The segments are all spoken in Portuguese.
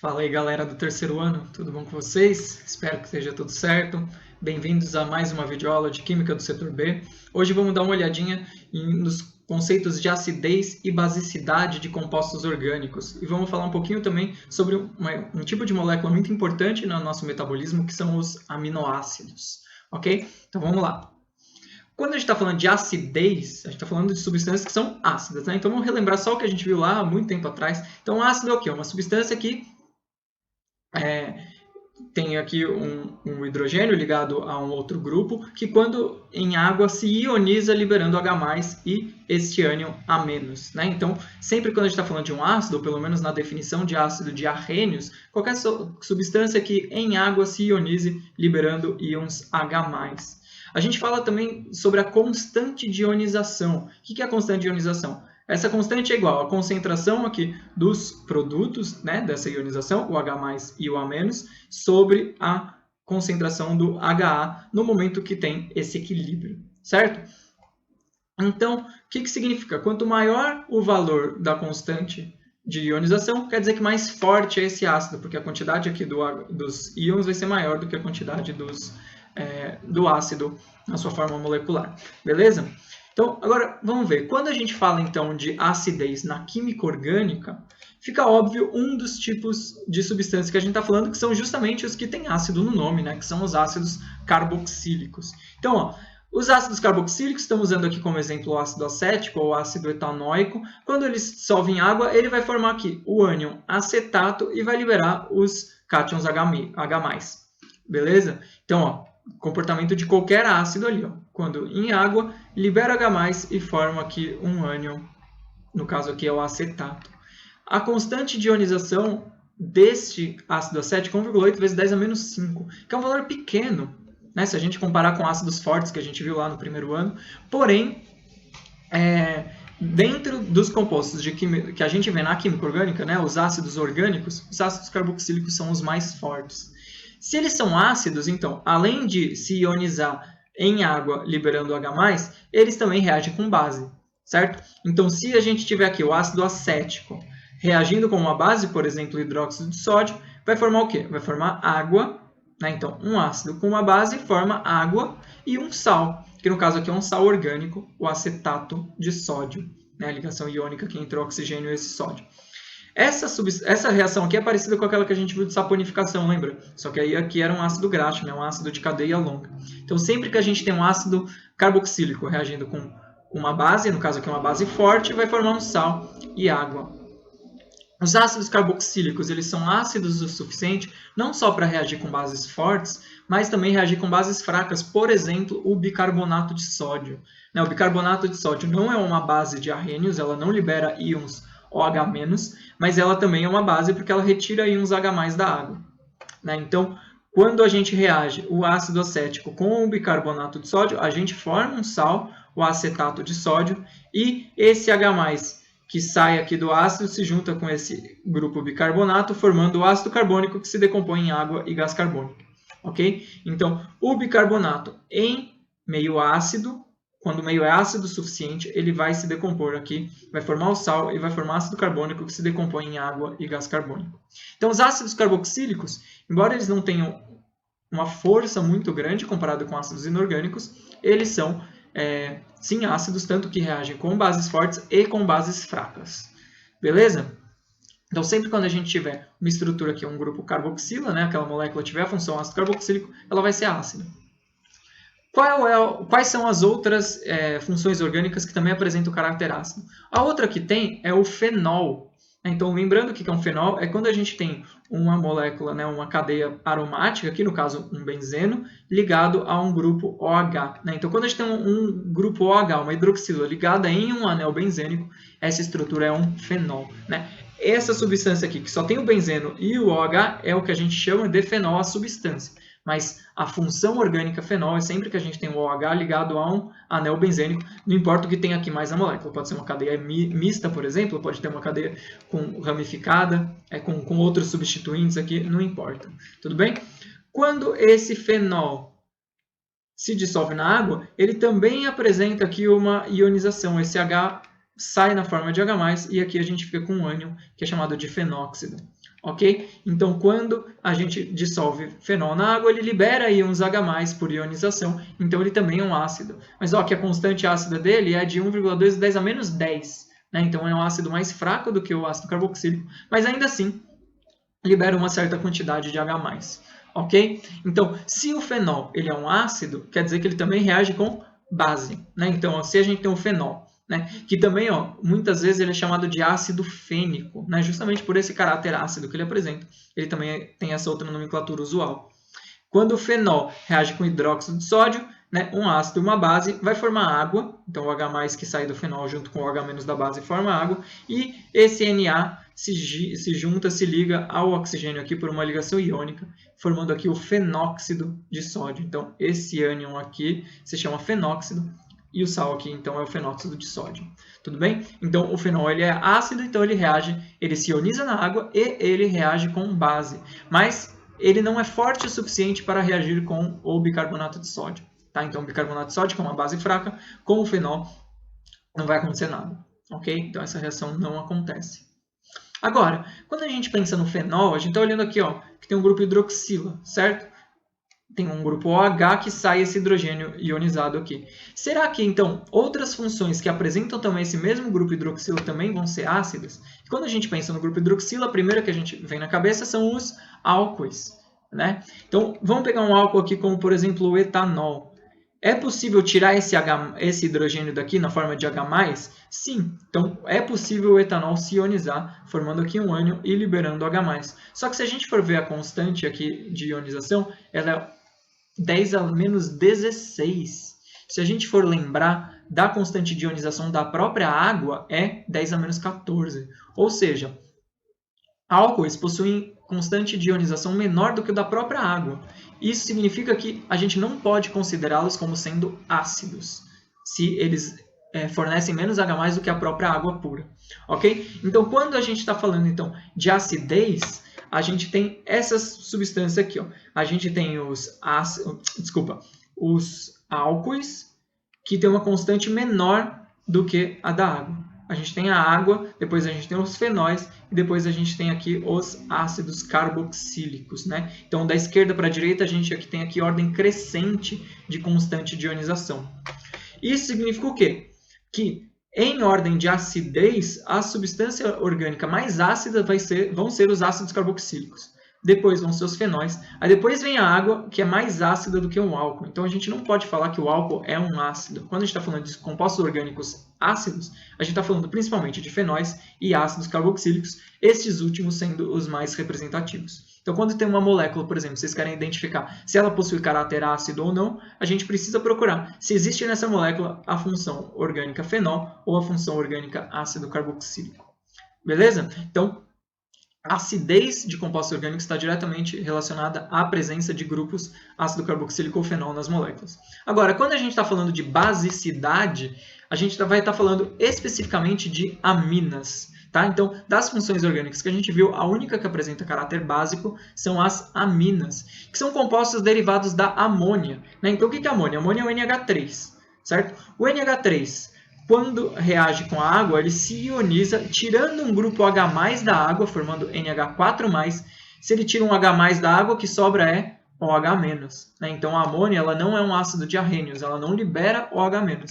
Fala aí, galera do terceiro ano, tudo bom com vocês? Espero que esteja tudo certo. Bem-vindos a mais uma videoaula de Química do Setor B. Hoje vamos dar uma olhadinha nos conceitos de acidez e basicidade de compostos orgânicos. E vamos falar um pouquinho também sobre um tipo de molécula muito importante no nosso metabolismo, que são os aminoácidos. Ok? Então vamos lá. Quando a gente está falando de acidez, a gente está falando de substâncias que são ácidas, né? Então vamos relembrar só o que a gente viu lá há muito tempo atrás. Então ácido é o quê? Uma substância que tem aqui um hidrogênio ligado a um outro grupo, que quando em água se ioniza liberando H+, e este ânion A-. Né? Então, sempre quando a gente está falando de um ácido, ou pelo menos na definição de ácido de arrênios, qualquer substância que em água se ionize liberando íons H+. A gente fala também sobre a constante de ionização. O que é a constante de ionização? Essa constante é igual à concentração aqui dos produtos, né, dessa ionização, o H+ e o A-, sobre a concentração do HA no momento que tem esse equilíbrio, certo? Então, o que significa? Quanto maior o valor da constante de ionização, quer dizer que mais forte é esse ácido, porque a quantidade aqui dos íons vai ser maior do que a quantidade do ácido na sua forma molecular, beleza? Então, agora vamos ver. Quando a gente fala então de acidez na química orgânica, fica óbvio um dos tipos de substâncias que a gente está falando, que são justamente os que têm ácido no nome, né? Que são os ácidos carboxílicos. Então, ó, os ácidos carboxílicos, estamos usando aqui como exemplo o ácido acético ou ácido etanoico. Quando ele dissolve em água, ele vai formar aqui o ânion acetato e vai liberar os cátions H+. Beleza? Então, ó, comportamento de qualquer ácido ali, ó. Quando em água, libera H+, e forma aqui um ânion, no caso aqui é o acetato. A constante de ionização deste ácido acético é 1,8 vezes 10 a menos 5, que é um valor pequeno, né, se a gente comparar com ácidos fortes que a gente viu lá no primeiro ano. Porém, dentro dos compostos que a gente vê na química orgânica, né, os ácidos orgânicos, os ácidos carboxílicos são os mais fortes. Se eles são ácidos, então, além de se ionizar em água liberando H+, eles também reagem com base, certo? Então, se a gente tiver aqui o ácido acético reagindo com uma base, por exemplo, hidróxido de sódio, vai formar o quê? Vai formar água, né? Então, um ácido com uma base forma água e um sal, que no caso aqui é um sal orgânico, o acetato de sódio, né? A ligação iônica que entre o oxigênio e esse sódio. Essa reação aqui é parecida com aquela que a gente viu de saponificação, lembra? Só que aí aqui era um ácido graxo, né? Um ácido de cadeia longa. Então, sempre que a gente tem um ácido carboxílico reagindo com uma base, no caso aqui uma base forte, vai formar um sal e água. Os ácidos carboxílicos, eles são ácidos o suficiente não só para reagir com bases fortes, mas também reagir com bases fracas, por exemplo, o bicarbonato de sódio. O bicarbonato de sódio não é uma base de arrênios, ela não libera íons OH-, mas ela também é uma base porque ela retira íons H+ da água. Então, quando a gente reage o ácido acético com o bicarbonato de sódio, a gente forma um sal, o acetato de sódio, e esse H+, que sai aqui do ácido, se junta com esse grupo bicarbonato, formando o ácido carbônico, que se decompõe em água e gás carbônico. Ok? Então, o bicarbonato em meio ácido, quando o meio é ácido o suficiente, ele vai se decompor aqui, vai formar o sal e vai formar ácido carbônico que se decompõe em água e gás carbônico. Então, os ácidos carboxílicos, embora eles não tenham uma força muito grande comparado com ácidos inorgânicos, eles são, sim, ácidos, tanto que reagem com bases fortes e com bases fracas. Beleza? Então, sempre quando a gente tiver uma estrutura aqui, um grupo carboxila, né, aquela molécula tiver a função ácido carboxílico, ela vai ser ácida. Quais são as outras funções orgânicas que também apresentam o caráter ácido? A outra que tem é o fenol. Então, lembrando que é um fenol, é quando a gente tem uma molécula, né, uma cadeia aromática, aqui no caso um benzeno, ligado a um grupo OH. Então, quando a gente tem um grupo OH, uma hidroxila ligada em um anel benzênico, essa estrutura é um fenol. Essa substância aqui, que só tem o benzeno e o OH, é o que a gente chama de fenol, a substância. Mas a função orgânica fenol é sempre que a gente tem o OH ligado a um anel benzênico, não importa o que tem aqui mais na molécula. Pode ser uma cadeia mista, por exemplo, pode ter uma cadeia ramificada, com outros substituintes aqui, não importa. Tudo bem? Quando esse fenol se dissolve na água, ele também apresenta aqui uma ionização, esse H sai na forma de H+, e aqui a gente fica com um ânion, que é chamado de fenóxido. Ok? Então, quando a gente dissolve fenol na água, ele libera íons H+, por ionização, então ele também é um ácido. Mas ó, que a constante ácida dele é de 1,2 10 a menos 10. Né? Então, é um ácido mais fraco do que o ácido carboxílico, mas ainda assim, libera uma certa quantidade de H+. Ok? Então, se o fenol ele é um ácido, quer dizer que ele também reage com base. Né? Então, ó, se a gente tem o fenol, né? Que também, ó, muitas vezes ele é chamado de ácido fênico, né? Justamente por esse caráter ácido que ele apresenta. Ele também tem essa outra nomenclatura usual. Quando o fenol reage com hidróxido de sódio, né, um ácido e uma base, vai formar água. Então, o H+ que sai do fenol junto com o H- da base forma água. E esse Na se junta, se liga ao oxigênio aqui por uma ligação iônica, formando aqui o fenóxido de sódio. Então, esse ânion aqui se chama fenóxido. E o sal aqui, então, é o fenóxido de sódio. Tudo bem? Então, o fenol ele é ácido, então ele reage, ele se ioniza na água e ele reage com base. Mas ele não é forte o suficiente para reagir com o bicarbonato de sódio. Tá? Então, o bicarbonato de sódio, que é uma base fraca, com o fenol, não vai acontecer nada. Ok? Então, essa reação não acontece. Agora, quando a gente pensa no fenol, a gente está olhando aqui, ó, que tem um grupo hidroxila, certo? Tem um grupo OH que sai esse hidrogênio ionizado aqui. Será que, então, outras funções que apresentam também esse mesmo grupo hidroxila também vão ser ácidas? E quando a gente pensa no grupo hidroxila, a primeira que a gente vem na cabeça são os álcoois. Né? Então, vamos pegar um álcool aqui como, por exemplo, o etanol. É possível tirar esse hidrogênio daqui na forma de H+? Sim. Então, é possível o etanol se ionizar, formando aqui um ânion e liberando H+. Só que se a gente for ver a constante aqui de ionização, ela é 10 a menos 16. Se a gente for lembrar da constante de ionização da própria água, é 10 a menos 14. Ou seja, álcoois possuem constante de ionização menor do que o da própria água. Isso significa que a gente não pode considerá-los como sendo ácidos, se eles fornecem menos H+ do que a própria água pura. Ok? Então, quando a gente está falando então, de acidez, a gente tem essas substâncias aqui. Ó. A gente tem os álcoois, que tem uma constante menor do que a da água. A gente tem a água, depois a gente tem os fenóis, e depois a gente tem aqui os ácidos carboxílicos. Né? Então, da esquerda para a direita, a gente aqui tem aqui ordem crescente de constante de ionização. Isso significa o quê? Que em ordem de acidez, a substância orgânica mais ácida vão ser os ácidos carboxílicos. Depois vão ser os fenóis. Aí depois vem a água, que é mais ácida do que o álcool. Então a gente não pode falar que o álcool é um ácido. Quando a gente está falando de compostos orgânicos ácidos, a gente está falando principalmente de fenóis e ácidos carboxílicos, estes últimos sendo os mais representativos. Então, quando tem uma molécula, por exemplo, vocês querem identificar se ela possui caráter ácido ou não, a gente precisa procurar se existe nessa molécula a função orgânica fenol ou a função orgânica ácido carboxílico. Beleza? Então, a acidez de compostos orgânicos está diretamente relacionada à presença de grupos ácido carboxílico ou fenol nas moléculas. Agora, quando a gente está falando de basicidade, a gente vai estar falando especificamente de aminas. Tá? Então, das funções orgânicas que a gente viu, a única que apresenta caráter básico são as aminas, que são compostos derivados da amônia. Né? Então, o que é amônia? Amônia é o NH3. Certo? O NH3, quando reage com a água, ele se ioniza, tirando um grupo H+ da água, formando NH4+. Se ele tira um H+ da água, o que sobra é OH-. Né? Então, a amônia ela não é um ácido de Arrhenius, ela não libera OH-.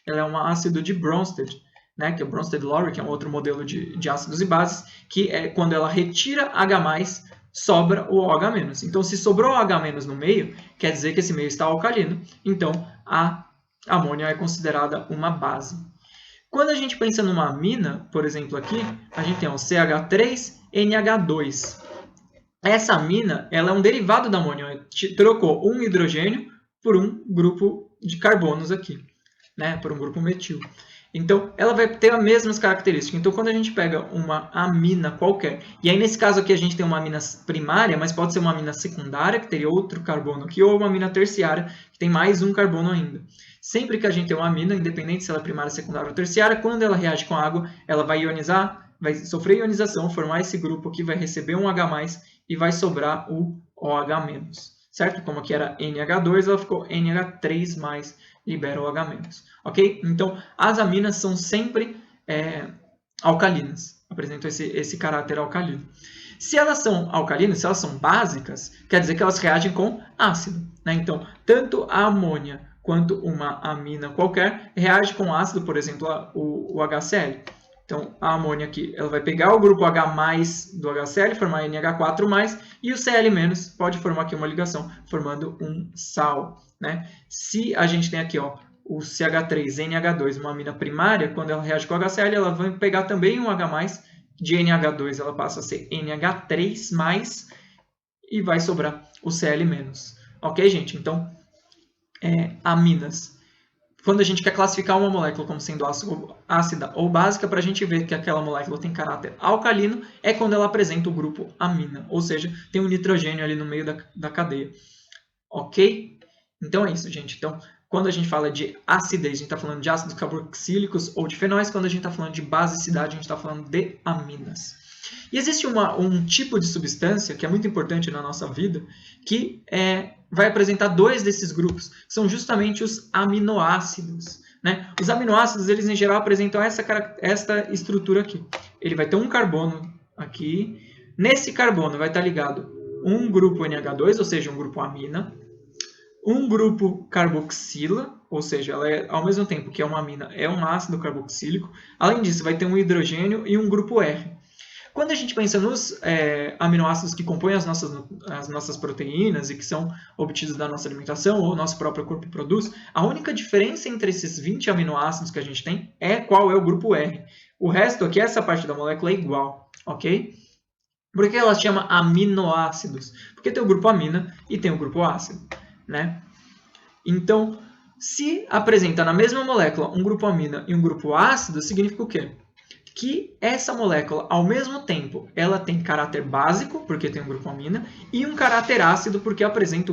Ela é um ácido de Bronsted, né? Que é o Bronsted-Lowry, que é um outro modelo de ácidos e bases, que é quando ela retira H+, sobra o OH-. Então, se sobrou OH- no meio, quer dizer que esse meio está alcalino. Então, a amônia é considerada uma base. Quando a gente pensa numa amina, por exemplo aqui, a gente tem o CH3NH2. Essa amina ela é um derivado da amônia. Trocou um hidrogênio por um grupo de carbonos aqui, né? Por um grupo metil. Então, ela vai ter as mesmas características. Então, quando a gente pega uma amina qualquer, e aí nesse caso aqui a gente tem uma amina primária, mas pode ser uma amina secundária, que teria outro carbono aqui, ou uma amina terciária, que tem mais um carbono ainda. Sempre que a gente tem uma amina, independente se ela é primária, secundária ou terciária, quando ela reage com água, ela vai ionizar, vai sofrer ionização, formar esse grupo aqui, vai receber um H+, e vai sobrar o OH-. Certo? Como aqui era NH2, ela ficou NH3+, libera o OH-. Ok? Então, as aminas são sempre alcalinas, apresentam esse caráter alcalino. Se elas são alcalinas, se elas são básicas, quer dizer que elas reagem com ácido, né? Então, tanto a amônia quanto uma amina qualquer reage com ácido, por exemplo, o HCl. Então, a amônia aqui, ela vai pegar o grupo H+ do HCl, formar NH4+, e o Cl- pode formar aqui uma ligação, formando um sal, né? Se a gente tem aqui, ó, o CH3NH2, uma amina primária, quando ela reage com o HCl, ela vai pegar também um H+, de NH2 ela passa a ser NH3+, e vai sobrar o Cl-. Ok, gente? Então, aminas. Quando a gente quer classificar uma molécula como sendo ácida ou básica, para a gente ver que aquela molécula tem caráter alcalino, é quando ela apresenta o grupo amina, ou seja, tem um nitrogênio ali no meio da cadeia. Ok? Então é isso, gente. Então, quando a gente fala de acidez, a gente está falando de ácidos carboxílicos ou de fenóis. Quando a gente está falando de basicidade, a gente está falando de aminas. E existe um tipo de substância que é muito importante na nossa vida, que vai apresentar dois desses grupos, que são justamente os aminoácidos, né? Os aminoácidos, eles em geral apresentam esta estrutura aqui. Ele vai ter um carbono aqui. Nesse carbono vai estar ligado um grupo NH2, ou seja, um grupo amina, um grupo carboxila, ou seja, ela ao mesmo tempo que é uma amina, é um ácido carboxílico. Além disso, vai ter um hidrogênio e um grupo R. Quando a gente pensa nos aminoácidos que compõem as nossas proteínas e que são obtidos da nossa alimentação ou o nosso próprio corpo produz, a única diferença entre esses 20 aminoácidos que a gente tem é qual é o grupo R. O resto aqui, essa parte da molécula é igual, ok? Por que ela chama aminoácidos? Porque tem o grupo amina e tem o grupo ácido, né? Então, se apresenta na mesma molécula um grupo amina e um grupo ácido, significa o quê? Que essa molécula, ao mesmo tempo, ela tem caráter básico, porque tem um grupo amina, e um caráter ácido, porque apresenta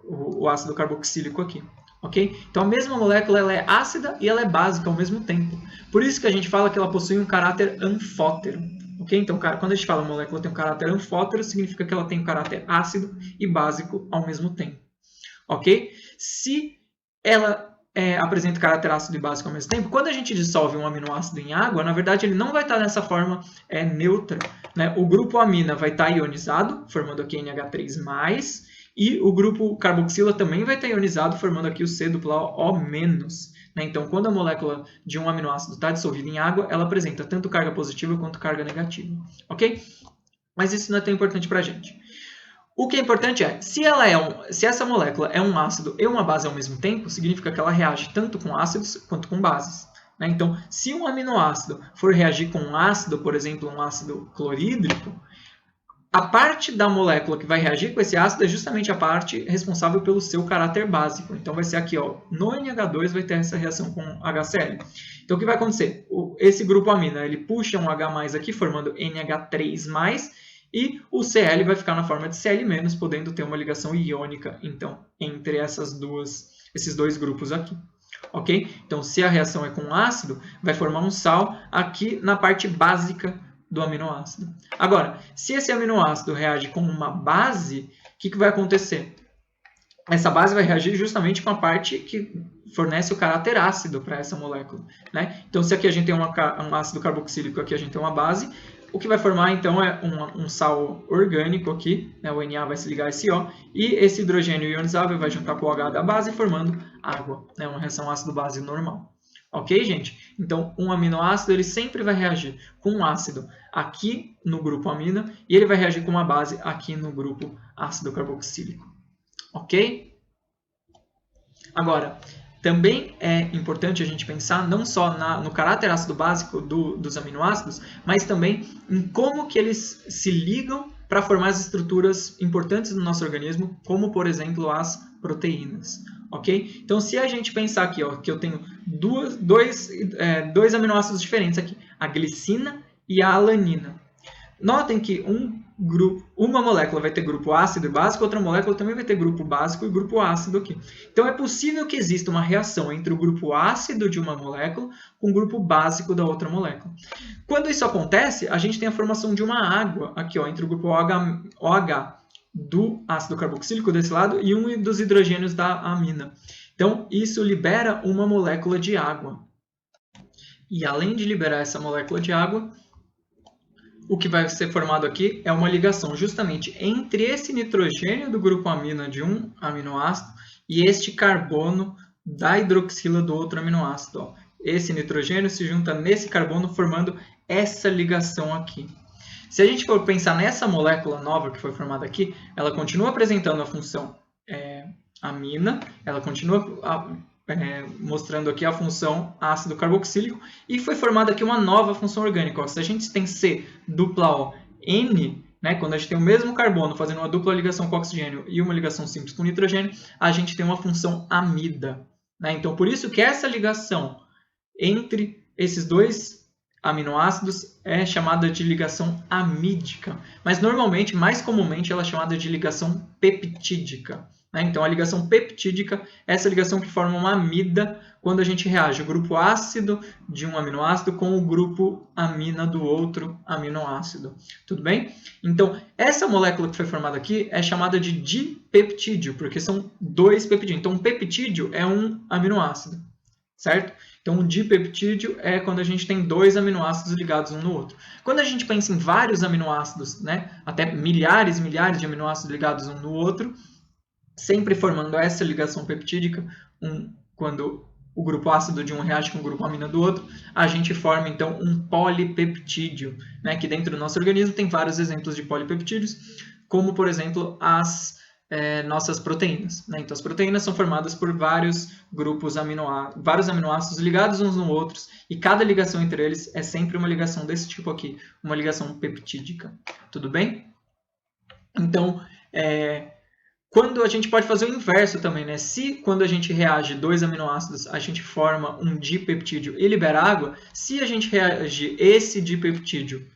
o ácido carboxílico aqui. Okay? Então, a mesma molécula ela é ácida e ela é básica ao mesmo tempo. Por isso que a gente fala que ela possui um caráter anfótero. Okay? Então, quando a gente fala que a molécula tem um caráter anfótero, significa que ela tem um caráter ácido e básico ao mesmo tempo. Ok? Se ela apresenta caráter ácido e básico ao mesmo tempo, quando a gente dissolve um aminoácido em água, na verdade ele não vai estar nessa forma neutra, né? O grupo amina vai estar ionizado, formando aqui NH3+, e o grupo carboxila também vai estar ionizado, formando aqui o C dupla O-. Né? Então, quando a molécula de um aminoácido está dissolvida em água, ela apresenta tanto carga positiva quanto carga negativa. Ok? Mas isso não é tão importante para a gente. O que é importante é, se essa molécula é um ácido e uma base ao mesmo tempo, significa que ela reage tanto com ácidos quanto com bases. Né? Então, se um aminoácido for reagir com um ácido, por exemplo, um ácido clorídrico, a parte da molécula que vai reagir com esse ácido é justamente a parte responsável pelo seu caráter básico. Então, vai ser aqui, ó, no NH2 vai ter essa reação com HCl. Então, o que vai acontecer? Esse grupo amina, ele puxa um H+ aqui, formando NH3+, e o Cl vai ficar na forma de Cl-, podendo ter uma ligação iônica, então, entre esses dois grupos aqui. Ok? Então, se a reação é com ácido, vai formar um sal aqui na parte básica do aminoácido. Agora, se esse aminoácido reage com uma base, o que vai acontecer? Essa base vai reagir justamente com a parte que fornece o caráter ácido para essa molécula. Né? Então, se aqui a gente tem um ácido carboxílico, aqui a gente tem uma base, o que vai formar, então, é um sal orgânico aqui, né? O Na vai se ligar a esse O, e esse hidrogênio ionizável vai juntar com o H da base, formando água, né? Uma reação ácido-base normal. Ok, gente? Então, um aminoácido ele sempre vai reagir com um ácido aqui no grupo amina, e ele vai reagir com uma base aqui no grupo ácido carboxílico. Ok? Agora, também é importante a gente pensar não só no caráter ácido básico dos aminoácidos, mas também em como que eles se ligam para formar as estruturas importantes no nosso organismo, como, por exemplo, as proteínas. Ok? Então, se a gente pensar aqui, ó, que eu tenho dois aminoácidos diferentes aqui, a glicina e a alanina. Notem que uma molécula vai ter grupo ácido e básico, outra molécula também vai ter grupo básico e grupo ácido aqui. Então, é possível que exista uma reação entre o grupo ácido de uma molécula com o grupo básico da outra molécula. Quando isso acontece, a gente tem a formação de uma água aqui, ó, entre o grupo OH do ácido carboxílico desse lado e um dos hidrogênios da amina. Então, isso libera uma molécula de água. E além de liberar essa molécula de água, o que vai ser formado aqui é uma ligação justamente entre esse nitrogênio do grupo amina de um aminoácido e este carbono da hidroxila do outro aminoácido. Ó. Esse nitrogênio se junta nesse carbono formando essa ligação aqui. Se a gente for pensar nessa molécula nova que foi formada aqui, ela continua apresentando a função amina, ela continua mostrando aqui a função ácido carboxílico e foi formada aqui uma nova função orgânica. Ó, se a gente tem C(N), né, quando a gente tem o mesmo carbono fazendo uma dupla ligação com oxigênio e uma ligação simples com nitrogênio, a gente tem uma função amida. Né? Então, por isso que essa ligação entre esses dois aminoácidos é chamada de ligação amídica, mas normalmente, mais comumente, ela é chamada de ligação peptídica. Então, a ligação peptídica é essa ligação que forma uma amida quando a gente reage o grupo ácido de um aminoácido com o grupo amina do outro aminoácido. Tudo bem? Então, essa molécula que foi formada aqui é chamada de dipeptídeo, porque são dois peptídeos. Então, um peptídeo é um aminoácido, certo? Então, um dipeptídeo é quando a gente tem dois aminoácidos ligados um no outro. Quando a gente pensa em vários aminoácidos, né, até milhares e milhares de aminoácidos ligados um no outro, sempre formando essa ligação peptídica, quando o grupo ácido de um reage com o grupo amina do outro, a gente forma, então, um polipeptídeo, né, que dentro do nosso organismo tem vários exemplos de polipeptídeos, como, por exemplo, as nossas proteínas. Né? Então, as proteínas são formadas por vários vários aminoácidos ligados uns nos outros, e cada ligação entre eles é sempre uma ligação desse tipo aqui, uma ligação peptídica. Tudo bem? Então, quando a gente pode fazer o inverso também, né? Se quando a gente reage dois aminoácidos, a gente forma um dipeptídeo e libera água, se a gente reage esse dipeptídeo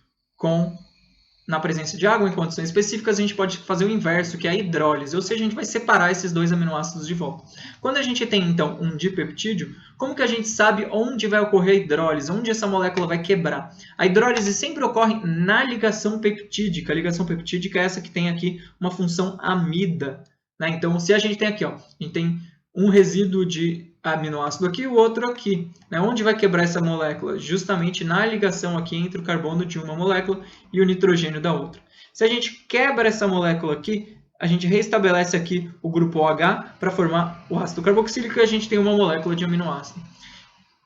na presença de água em condições específicas, a gente pode fazer o inverso, que é a hidrólise, ou seja, a gente vai separar esses dois aminoácidos de volta. Quando a gente tem, então, um dipeptídeo, como que a gente sabe onde vai ocorrer a hidrólise, onde essa molécula vai quebrar? A hidrólise sempre ocorre na ligação peptídica. A ligação peptídica é essa que tem aqui uma função amida. Né? Então, se a gente tem aqui, ó, a gente tem um resíduo de aminoácido aqui e o outro aqui. Né? Onde vai quebrar essa molécula? Justamente na ligação aqui entre o carbono de uma molécula e o nitrogênio da outra. Se a gente quebra essa molécula aqui, a gente restabelece aqui o grupo OH para formar o ácido carboxílico e a gente tem uma molécula de aminoácido.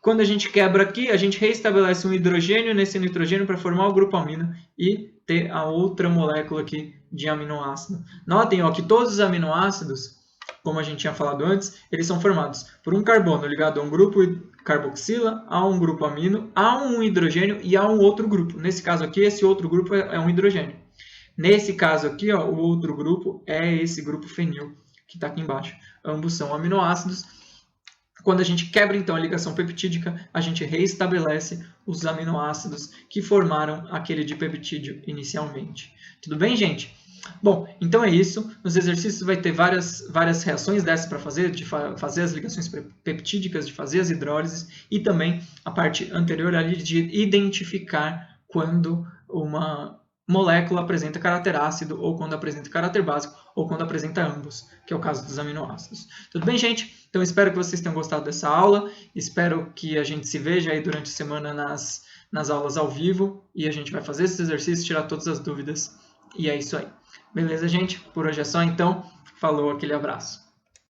Quando a gente quebra aqui, a gente restabelece um hidrogênio nesse nitrogênio para formar o grupo amina e ter a outra molécula aqui de aminoácido. Notem ó, que todos os aminoácidos, como a gente tinha falado antes, eles são formados por um carbono ligado a um grupo carboxila, a um grupo amino, a um hidrogênio e a um outro grupo. Nesse caso aqui, esse outro grupo é um hidrogênio. Nesse caso aqui, ó, o outro grupo é esse grupo fenil, que está aqui embaixo. Ambos são aminoácidos. Quando a gente quebra, então, a ligação peptídica, a gente reestabelece os aminoácidos que formaram aquele dipeptídeo inicialmente. Tudo bem, gente? Bom, então é isso. Nos exercícios vai ter várias reações dessas para fazer, de fazer as ligações peptídicas, de fazer as hidrólises e também a parte anterior ali de identificar quando uma molécula apresenta caráter ácido ou quando apresenta caráter básico ou quando apresenta ambos, que é o caso dos aminoácidos. Tudo bem, gente? Então espero que vocês tenham gostado dessa aula. Espero que a gente se veja aí durante a semana nas aulas ao vivo e a gente vai fazer esses exercícios, tirar todas as dúvidas. E é isso aí. Beleza, gente? Por hoje é só, então. Falou, aquele abraço.